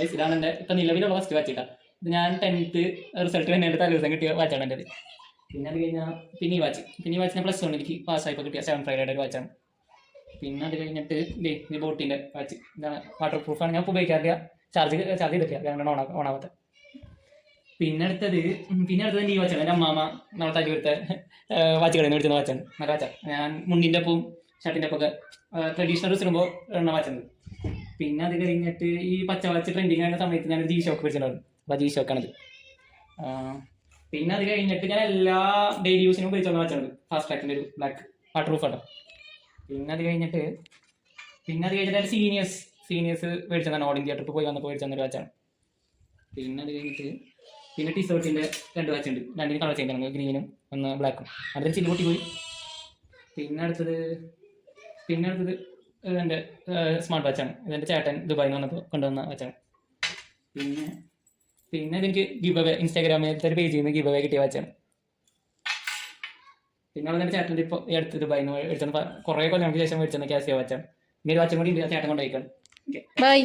ഇതാണ് എൻ്റെ ഇപ്പം നിലവിലുള്ള ഫസ്റ്റ് വാച്ചിട്ടാ. ഇത് ഞാൻ 10th റിസൾട്ട് കഴിഞ്ഞിട്ട് തലേ ദിവസം കിട്ടിയ വാച്ചാണ് എൻ്റെ. പിന്നെ അത് കഴിഞ്ഞാൽ പിന്നെ ഈ വാച്ച് ഞാൻ +1 എനിക്ക് പാസ്സായപ്പോൾ കിട്ടിയ 7 ഫ്രൈഡേയുടെ ഒരു വാച്ചാണ്. പിന്നെ അത് കഴിഞ്ഞിട്ട് ഇത് ബോട്ടിൻ്റെ വാച്ച്. ഇതാണ് വാട്ടർ പ്രൂഫാണ്. ഞാൻ ഇപ്പോൾ ഉപയോഗിക്കാറില്ല, ചാർജ് ചെയ്തിട്ടില്ല, കാരണം ഓണാവാത്ത. പിന്നെ അടുത്തത് എൻ്റെ ഈ വാച്ചാണ്. എൻ്റെ അമ്മാമ്മ നമ്മളെ തല്ലൂരത്തെ വാച്ച് കടയിൽ നിന്ന് മേടിച്ചിരുന്ന വാച്ചാണ്. നല്ല വാച്ചാണ്. ഞാൻ മുണ്ടിൻ്റെ ഒപ്പവും ഷർട്ടിൻ്റെ ഒപ്പം ഒക്കെ ട്രഡീഷണൽ ഡ്രസ് ഇടുമ്പോൾ ഇടുന്ന വാച്ചാണ്. പിന്നെ അത് കഴിഞ്ഞിട്ട് ഈ പച്ച വാച്ച് ട്രെൻഡിങ് ആയിരുന്ന സമയത്ത് ഞാനൊരു G-Shock മേടിച്ചിട്ടുണ്ടായിരുന്നു. അപ്പോൾ G-Shock-ആണത്. പിന്നെ അത് കഴിഞ്ഞിട്ട് ഞാൻ എല്ലാ ഡെയിലി യൂസിനും ഉപയോഗിച്ചുള്ള വാച്ചാണ് ഫാസ്റ്റ് ട്രാക്കിൻ്റെ ഒരു ബ്ലാക്ക് വാട്ടർ പ്രൂഫ് ആട്ടോ. പിന്നെ അത് കഴിഞ്ഞിട്ട് എൻ്റെ സീനിയേഴ്സ് മേടിച്ചതാണ്. ഓൾ ഇന്ത്യ ട്രിപ്പ് പോയി വന്നപ്പോൾ മേടിച്ചെന്നൊരു വാച്ചാണ്. പിന്നെ അത് കഴിഞ്ഞിട്ട് ടീഷർട്ടിൻ്റെ 2 വാച്ചുണ്ട്. 2 കളർ ചേഞ്ച് ആണ്, ഗ്രീനും ഒന്ന് ബ്ലാക്കും. അതിൽ ചില്ല് പൊട്ടി പോയി. പിന്നെ അടുത്തത് എൻ്റെ സ്മാർട്ട് വാച്ചാണ്. ഇതെൻ്റെ ചേട്ടൻ ദുബായിൽ നിന്ന് വന്നപ്പോൾ കൊണ്ടുവന്ന വാച്ചാണ്. പിന്നെ ഇതെനിക്ക് ഗിവ് അവേ ഇൻസ്റ്റാഗ്രാമിലത്തെ ഒരു പേജിൽ നിന്ന് ഗിവ് അവേ കിട്ടിയ വാച്ചാണ്. പിന്നെ അവിടെ എൻ്റെ ചേട്ടൻ്റെ ഇപ്പോൾ ഈ അടുത്ത് ദുബായിൽ നിന്ന് മേടിച്ചെന്ന് കുറേ കൊല്ലങ്ങൾക്ക് ശേഷം മേടിച്ചെന്ന കാസിയോ വാച്ചാണ്. ഇനി ഒരു വാച്ചും കൂടി ഉണ്ട്, ചേട്ടൻ കൊണ്ടുപോയിക്കാണ്. Okay, by.